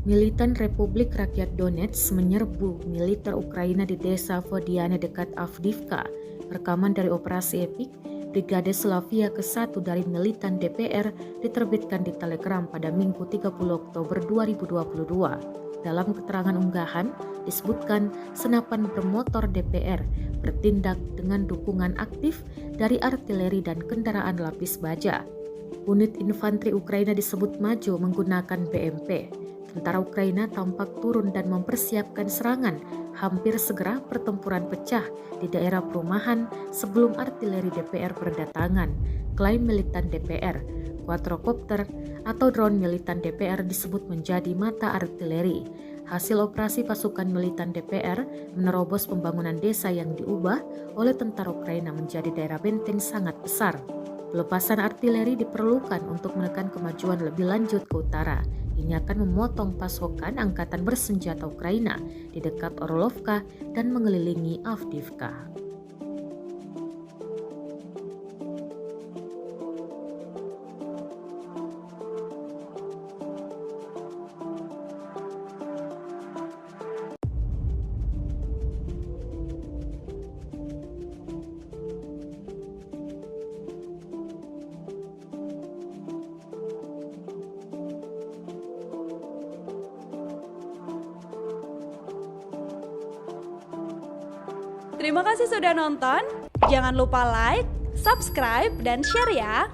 Militan Republik Rakyat Donetsk menyerbu militer Ukraina di desa Vodiane dekat Avdiivka. Rekaman dari operasi epik Brigade Slavia ke-1 dari militan DPR diterbitkan di Telegram pada Minggu 30 Oktober 2022. Dalam keterangan unggahan disebutkan senapan bermotor DPR bertindak dengan dukungan aktif dari artileri dan kendaraan lapis baja. Unit infanteri Ukraina disebut maju menggunakan BMP. Tentara Ukraina tampak turun dan mempersiapkan serangan. Hampir segera pertempuran pecah di daerah perumahan sebelum artileri DPR berdatangan. Klaim militan DPR, quadrocopter atau drone militan DPR disebut menjadi mata artileri. Hasil operasi pasukan militan DPR menerobos pembangunan desa yang diubah oleh tentara Ukraina menjadi daerah benteng sangat besar. Pelepasan artileri diperlukan untuk menekan kemajuan lebih lanjut ke utara. Ini akan memotong pasokan angkatan bersenjata Ukraina di dekat Orlovka dan mengelilingi Avdiivka. Terima kasih sudah nonton. Jangan lupa like, subscribe, dan share ya.